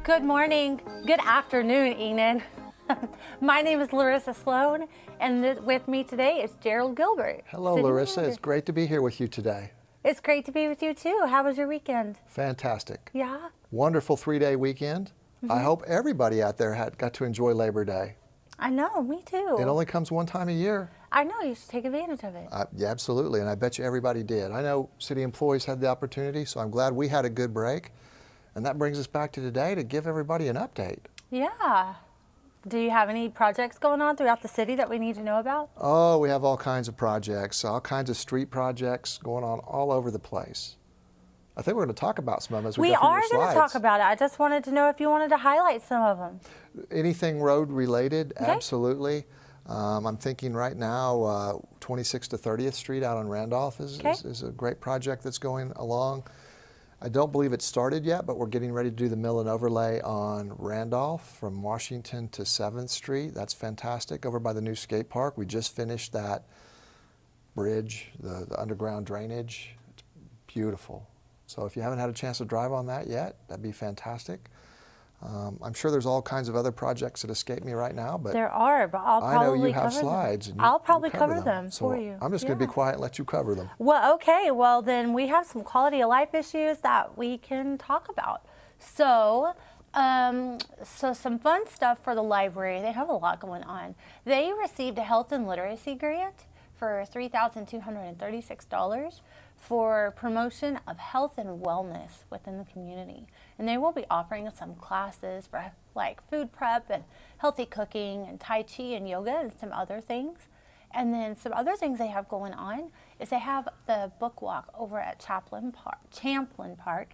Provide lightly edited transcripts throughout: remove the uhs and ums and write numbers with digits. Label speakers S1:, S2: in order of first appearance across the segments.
S1: Good morning, good afternoon, Enid. My name is Larissa Sloan, and with me today is Jerald Gilbert.
S2: Hello, Larissa. It's great to be here with you today.
S1: It's great to be with you too. How was your weekend?
S2: Fantastic.
S1: Yeah?
S2: Wonderful 3-day weekend. I hope everybody out there got to enjoy Labor Day.
S1: I know, me too.
S2: It only comes one time a year.
S1: I know, you should take advantage of it.
S2: Yeah, absolutely, and I bet you everybody did. I know city employees had the opportunity, so I'm glad we had a good break. And that brings us back to today to give everybody an update.
S1: Yeah. Do you have any projects going on throughout the city that we need to know about?
S2: Oh, we have all kinds of projects, all kinds of street projects going on all over the place. I think we're going to talk about some of them as we go through your slides.
S1: We are going to talk about it. I just wanted to know if you wanted to highlight some of them.
S2: Anything road related,
S1: okay.
S2: Absolutely. I'm thinking right now 26th to 30th Street out on Randolph is a great project that's going along. I don't believe it's started yet, but we're getting ready to do the mill and overlay on Randolph from Washington to 7th Street. That's fantastic. Over by the new skate park, we just finished that bridge, the underground drainage. It's beautiful. So if you haven't had a chance to drive on that yet, that'd be fantastic. I'm sure there's all kinds of other projects that escape me right now, but
S1: there are, but I'll probably
S2: I know you have
S1: cover
S2: slides.
S1: Them.
S2: And
S1: I'll probably
S2: cover
S1: them
S2: so
S1: for you.
S2: I'm just going to be quiet and let you cover them.
S1: Well, okay. Well, then we have some quality of life issues that we can talk about. So, so some fun stuff for the library. They have a lot going on. They received a health and literacy grant for $3,236 for promotion of health and wellness within the community. And they will be offering some classes for like food prep and healthy cooking and Tai Chi and yoga and some other things. And then some other things they have going on is they have the book walk over at Champlain Park,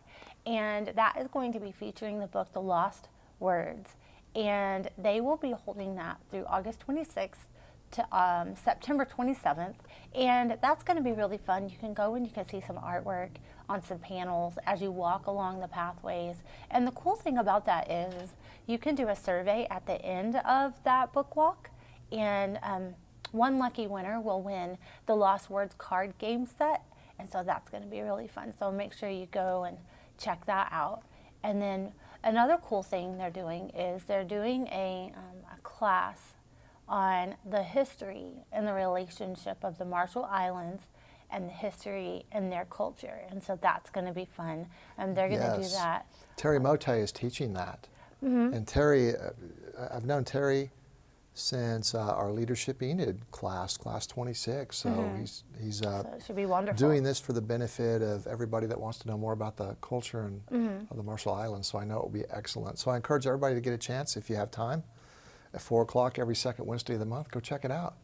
S1: and that is going to be featuring the book The Lost Words. And they will be holding that through August 26th to September 27th, and that's going to be really fun. You can go and you can see some artwork on some panels as you walk along the pathways. And the cool thing about that is you can do a survey at the end of that book walk, and one lucky winner will win the Lost Words card game set, and so that's going to be really fun. So make sure you go and check that out. And then another cool thing they're doing is they're doing a class on the history and the relationship of the Marshall Islands and the history and their culture. And so that's going to be fun. And they're going to do that.
S2: Terry Mote is teaching that. And Terry, I've known Terry since our Leadership Enid class 26. So he's
S1: so it should be wonderful.
S2: Doing this for the benefit of everybody that wants to know more about the culture and of the Marshall Islands. So I know it will be excellent. So I encourage everybody to get a chance if you have time. At 4 o'clock every second Wednesday of the month, go check it out.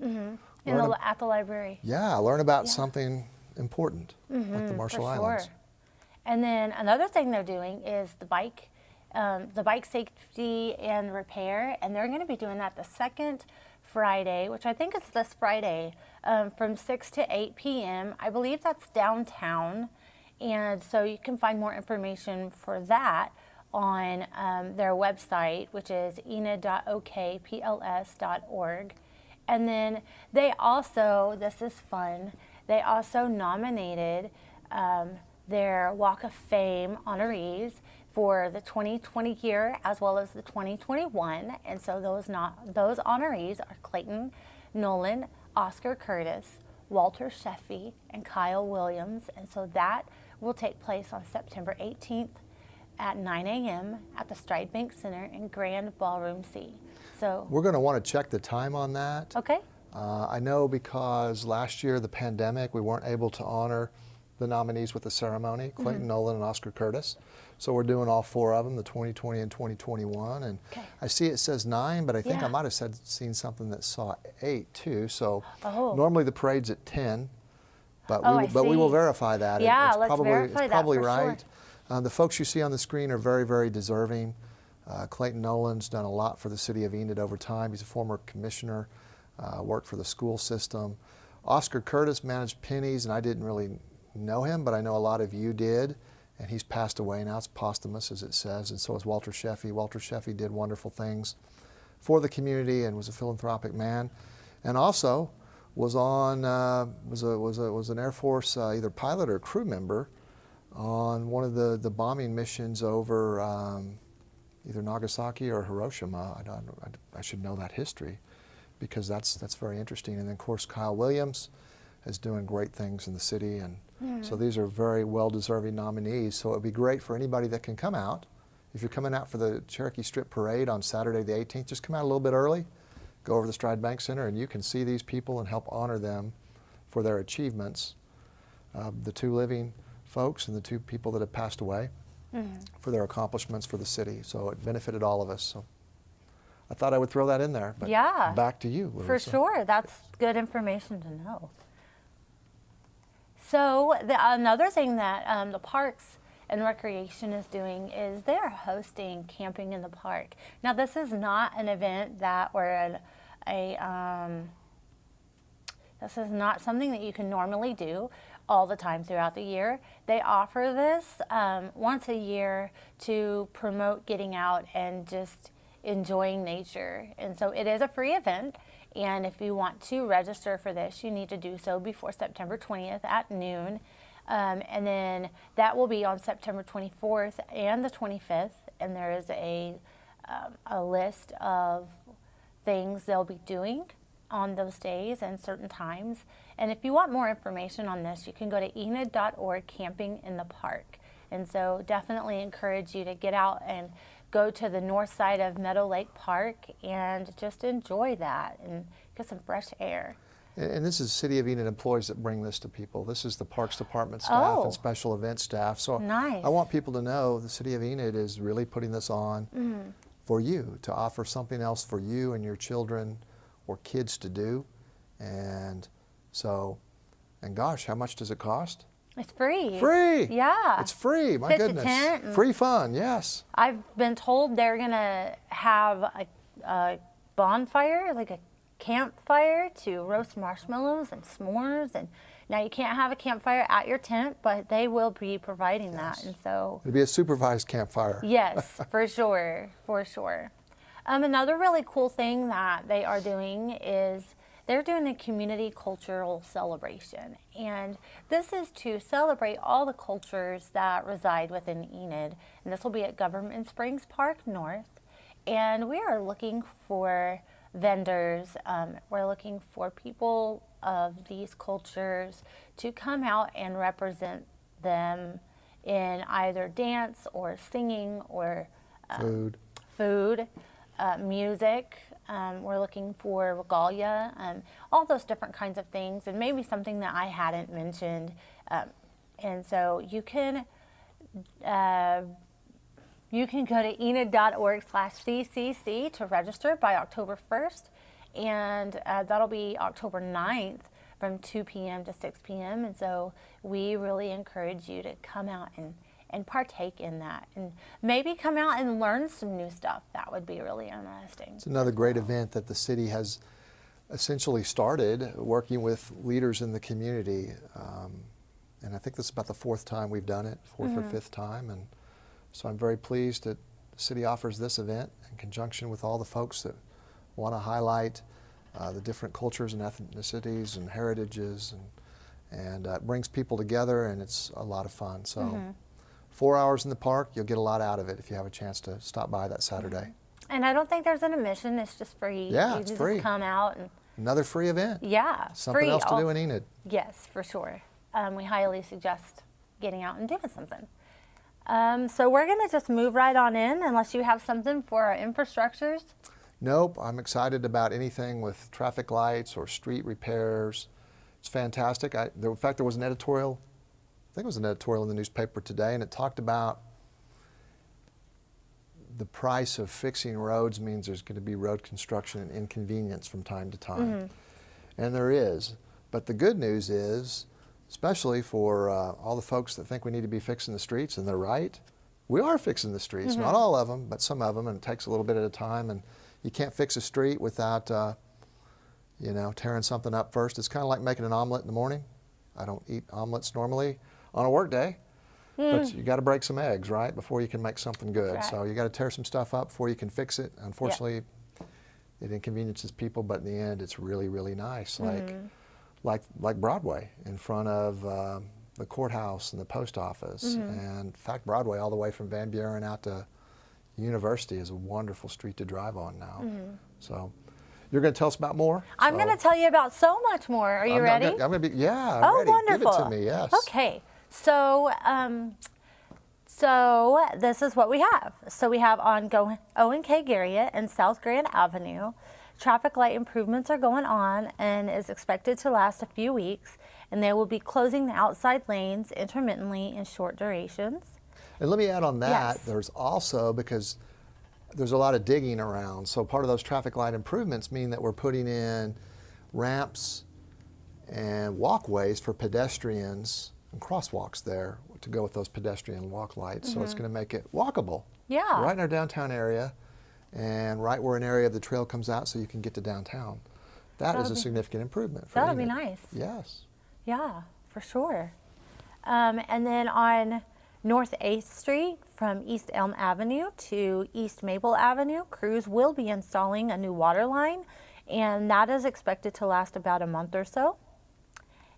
S1: At the library.
S2: Yeah, learn about something important like the Marshall Islands.
S1: Sure. And then another thing they're doing is the bike safety and repair, and they're going to be doing that the second Friday, which I think is this Friday, from 6 to 8 p.m. I believe that's downtown, and so you can find more information for that on their website, which is enid.okpls.org. And then they also, this is fun, they also nominated their Walk of Fame honorees for the 2020 year as well as the 2021. And so those honorees are Clayton Nolan, Oscar Curtis, Walter Sheffy, and Kyle Williams. And so that will take place on September 18th at 9 a.m. at the Stride Bank Center in Grand Ballroom C. So
S2: we're going to want to check the time on that.
S1: Okay.
S2: I know because last year, the pandemic, we weren't able to honor the nominees with the ceremony, Clayton Nolan and Oscar Curtis. So we're doing all 4 of them, the 2020 and 2021. And I see it says 9, but I think I might have seen something that saw 8 too. So normally the parade's at 10, but we will verify that.
S1: Yeah, let's verify that.
S2: It's probably
S1: for
S2: right.
S1: Sure.
S2: The folks you see on the screen are very, very deserving. Clayton Nolan's done a lot for the city of Enid over time. He's a former commissioner, worked for the school system. Oscar Curtis managed pennies, and I didn't really know him, but I know a lot of you did. And he's passed away now. It's posthumous, as it says, and so is Walter Sheffy. Walter Sheffy did wonderful things for the community and was a philanthropic man, and also was on was an Air Force either pilot or crew member on one of the bombing missions over either Nagasaki or Hiroshima. I should know that history, because that's very interesting. And then, of course, Kyle Williams is doing great things in the city, and so these are very well-deserving nominees. So it would be great for anybody that can come out. If you're coming out for the Cherokee Strip Parade on Saturday the 18th, just come out a little bit early, go over to the Stride Bank Center, and you can see these people and help honor them for their achievements. The 2 living folks and the 2 people that have passed away, for their accomplishments for the city. So it benefited all of us. So I thought I would throw that in there. But
S1: yeah,
S2: back to you, Larissa.
S1: For sure. That's good information to know. So another thing that the Parks and Recreation is doing is they're hosting camping in the park. Now, this is not an event that this is not something that you can normally do all the time throughout the year. They offer this once a year to promote getting out and just enjoying nature. And so it is a free event. And if you want to register for this, you need to do so before September 20th at noon. And then that will be on September 24th and the 25th. And there is a list of things they'll be doing on those days and certain times. And if you want more information on this, you can go to enid.org, camping in the park. And so definitely encourage you to get out and go to the north side of Meadow Lake Park and just enjoy that and get some fresh air.
S2: And this is City of Enid employees that bring this to people. This is the Parks Department staff and special event staff. So
S1: nice.
S2: I want people to know the City of Enid is really putting this on for you, to offer something else for you and your children or kids to do. And so, and gosh, how much does it cost?
S1: It's free.
S2: Free!
S1: Yeah.
S2: It's free, my
S1: Pitch a
S2: goodness.
S1: tent.
S2: Free fun, yes.
S1: I've been told they're going to have a bonfire, like a campfire, to roast marshmallows and s'mores. And now you can't have a campfire at your tent, but they will be providing that. And so
S2: it'll be a supervised campfire.
S1: Yes, for sure, for sure. Another really cool thing that they are doing is they're doing a community cultural celebration. And this is to celebrate all the cultures that reside within Enid. And this will be at Government Springs Park North. And we are looking for vendors. We're looking for people of these cultures to come out and represent them in either dance or singing or food, music. We're looking for regalia, all those different kinds of things, and maybe something that I hadn't mentioned. And so you can go to enid.org/CCC to register by October 1st, and that'll be October 9th from 2 p.m. to 6 p.m. And so we really encourage you to come out and partake in that, and maybe come out and learn some new stuff. That would be really interesting.
S2: It's another great event that the city has essentially started working with leaders in the community. And I think this is about the 4th time we've done it, 4th or 5th time. And so I'm very pleased that the city offers this event in conjunction with all the folks that want to highlight the different cultures and ethnicities and heritages, and it brings people together, and it's a lot of fun. So 4 hours in the park, you'll get a lot out of it if you have a chance to stop by that Saturday.
S1: And I don't think there's an admission, it's just free.
S2: Yeah,
S1: you
S2: it's
S1: just
S2: free.
S1: Come out. And
S2: another free event.
S1: yeah,
S2: Something
S1: free.
S2: else to do in Enid.
S1: Yes, for sure. We highly suggest getting out and doing something. So we're going to just move right on in, unless you have something for our infrastructures.
S2: Nope, I'm excited about anything with traffic lights or street repairs. It's fantastic. In fact, there was an editorial, I think it was an editorial in the newspaper today, and it talked about the price of fixing roads means there's going to be road construction and inconvenience from time to time. And there is. But the good news is, especially for all the folks that think we need to be fixing the streets, and they're right, we are fixing the streets. Not all of them, but some of them, and it takes a little bit at a time. And you can't fix a street without, tearing something up first. It's kind of like making an omelet in the morning. I don't eat omelets normally on a work day, but you got to break some eggs, right, before you can make something good.
S1: Right.
S2: So you got to tear some stuff up before you can fix it. Unfortunately, it inconveniences people, but in the end, it's really, really nice. Like Broadway in front of the courthouse and the post office, and in fact, Broadway all the way from Van Buren out to University is a wonderful street to drive on now. So you're going to tell us about more?
S1: I'm going to tell you about so much more. Are you ready?
S2: I'm going to be, yeah, I'm
S1: Oh,
S2: ready.
S1: wonderful.
S2: Give it to me, yes.
S1: Okay. So, so this is what we have. So we have on Owen K. Garriott and South Grand Avenue. Traffic light improvements are going on and is expected to last a few weeks, and they will be closing the outside lanes intermittently in short durations.
S2: And let me add on that,
S1: Yes.
S2: there's also, because there's a lot of digging around, so part of those traffic light improvements mean that we're putting in ramps and walkways for pedestrians and crosswalks there to go with those pedestrian walk lights. So it's going to make it walkable.
S1: Yeah.
S2: Right in our downtown area and right where an area of the trail comes out so you can get to downtown. That is a significant improvement for
S1: That'll be
S2: Enid.
S1: nice.
S2: Yes.
S1: Yeah, for sure. And then on North 8th Street from East Elm Avenue to East Maple Avenue, crews will be installing a new water line, and that is expected to last about a month or so.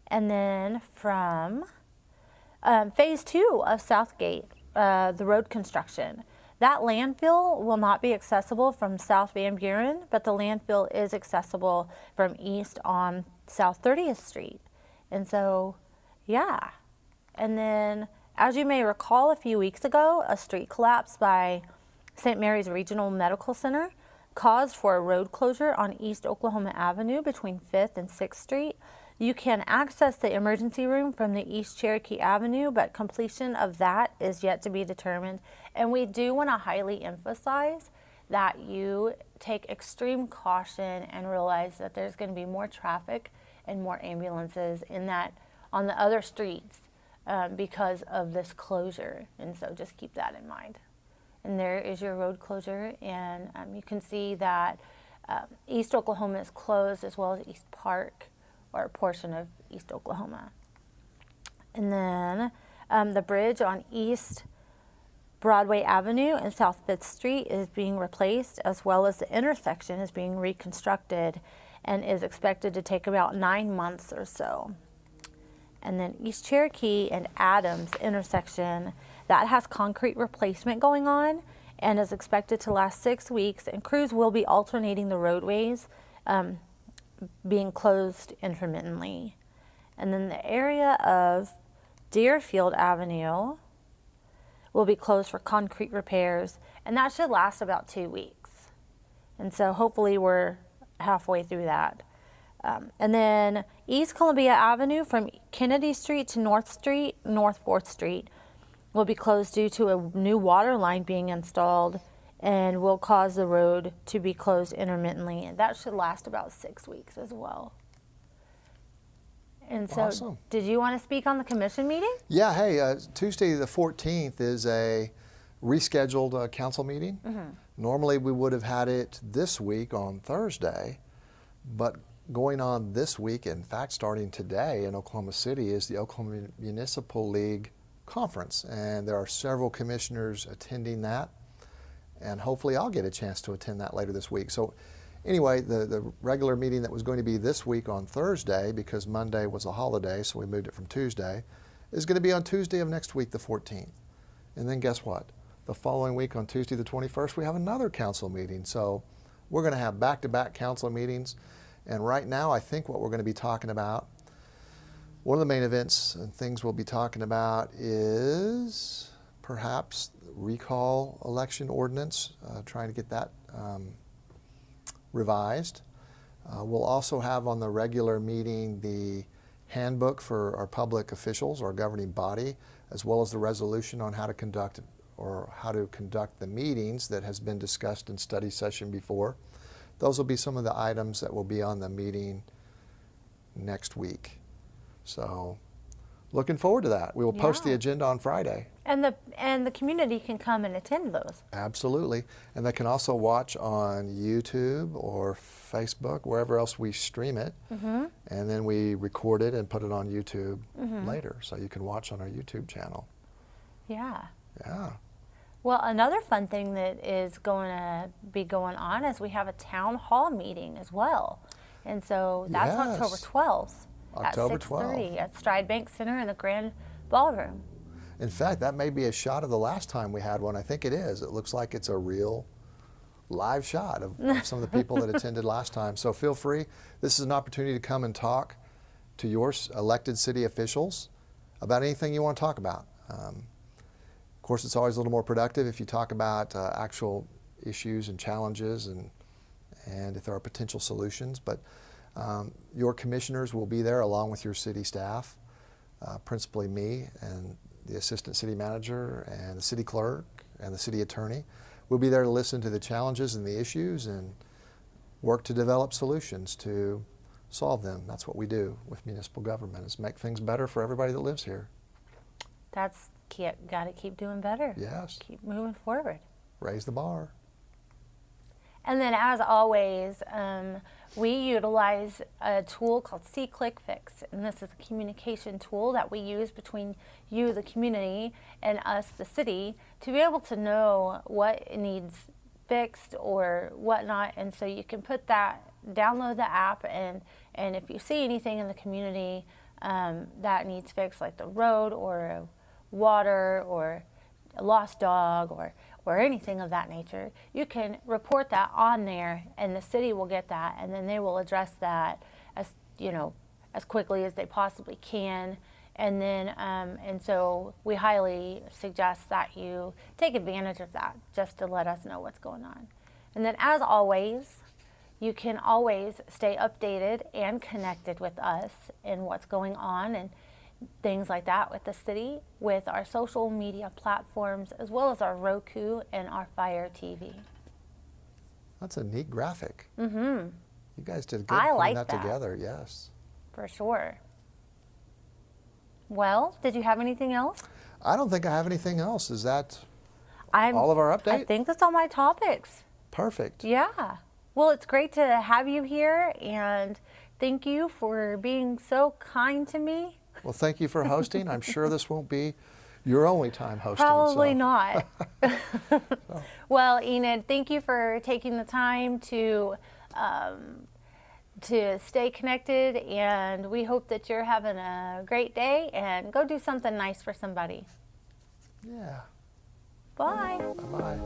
S1: And then from Phase 2 of Southgate, the road construction. That landfill will not be accessible from South Van Buren, but the landfill is accessible from east on South 30th Street. And so, yeah. And then, as you may recall, a few weeks ago, a street collapse by St. Mary's Regional Medical Center caused for a road closure on East Oklahoma Avenue between 5th and 6th Street. You can access the emergency room from the East Cherokee Avenue, but completion of that is yet to be determined. And we do want to highly emphasize that you take extreme caution and realize that there's going to be more traffic and more ambulances in that on the other streets because of this closure. And so just keep that in mind. And there is your road closure, and you can see that East Oklahoma is closed, as well as East Park, or a portion of East Oklahoma. And then the bridge on East Broadway Avenue and South 5th Street is being replaced, as well as the intersection is being reconstructed and is expected to take about 9 months or so. And then East Cherokee and Adams intersection, that has concrete replacement going on and is expected to last 6 weeks, and crews will be alternating the roadways being closed intermittently. And then the area of Deerfield Avenue will be closed for concrete repairs, and that should last about 2 weeks. And so hopefully we're halfway through that. And then East Columbia Avenue from Kennedy Street to North 4th Street will be closed due to a new water line being installed, and will cause the road to be closed intermittently. And that should last about 6 weeks as well. And so,
S2: Awesome.
S1: Did you want to speak on the commission meeting?
S2: Yeah, hey, Tuesday the 14th is a rescheduled council meeting. Normally we would have had it this week on Thursday, but going on this week, in fact starting today in Oklahoma City, is the Oklahoma Municipal League Conference, and there are several commissioners attending that, and hopefully I'll get a chance to attend that later this week. So anyway, the regular meeting that was going to be this week on Thursday, because Monday was a holiday, so we moved it from Tuesday, is going to be on Tuesday of next week, the 14th. And then guess what? The following week on Tuesday the 21st, we have another council meeting. So we're going to have back-to-back council meetings. And right now, I think what we're going to be talking about, one of the main events and things we'll be talking about is perhaps recall election ordinance, trying to get that revised. We'll also have on the regular meeting the handbook for our public officials, our governing body, as well as the resolution on how to conduct the meetings that has been discussed in study session before. Those will be some of the items that will be on the meeting next week. So looking forward to that. We will post the agenda on Friday.
S1: And the community can come and attend those.
S2: Absolutely. And they can also watch on YouTube or Facebook, wherever else we stream it. And then we record it and put it on YouTube later. So you can watch on our YouTube channel.
S1: Yeah.
S2: Yeah.
S1: Well, another fun thing that is going to be going on is we have a town hall meeting as well. And so that's October 12th
S2: October
S1: at 6:30
S2: 12th.
S1: at Stride Bank Center in the Grand Ballroom.
S2: In fact, that may be a shot of the last time we had one. I think it is. It looks like it's a real live shot of some of the people that attended last time. So feel free. This is an opportunity to come and talk to your elected city officials about anything you want to talk about. Of course, it's always a little more productive if you talk about actual issues and challenges and if there are potential solutions. But your commissioners will be there along with your city staff, principally me and the assistant city manager and the city clerk and the city attorney. We'll be there to listen to the challenges and the issues and work to develop solutions to solve them. That's what we do with municipal government, is make things better for everybody that lives here.
S1: That's got to keep doing better.
S2: Yes.
S1: Keep moving forward.
S2: Raise the bar.
S1: And then, as always, we utilize a tool called C-Click-Fix, and this is a communication tool that we use between you, the community, and us, the city, to be able to know what needs fixed or whatnot. And so you can put that, download the app, and if you see anything in the community that needs fixed, like the road or water or a lost dog or anything of that nature, you can report that on there, and the city will get that, and then they will address that as quickly as they possibly can. And then and so we highly suggest that you take advantage of that, just to let us know what's going on. And then, as always, you can always stay updated and connected with us in what's going on and things like that with the city, with our social media platforms, as well as our Roku and our Fire TV.
S2: That's a neat graphic.
S1: Mm-hmm.
S2: You guys did good
S1: I
S2: putting
S1: like
S2: that
S1: that
S2: together. Yes.
S1: For sure. Well, did you have anything else?
S2: I don't think I have anything else. Is that
S1: all
S2: of our update?
S1: I think that's all my topics.
S2: Perfect.
S1: Yeah. Well, it's great to have you here, and thank you for being so kind to me.
S2: Well, thank you for hosting. I'm sure this won't be your only time hosting.
S1: Probably not. Well, Enid, thank you for taking the time to stay connected, and we hope that you're having a great day, and go do something nice for somebody.
S2: Yeah.
S1: Bye.
S2: Bye-bye.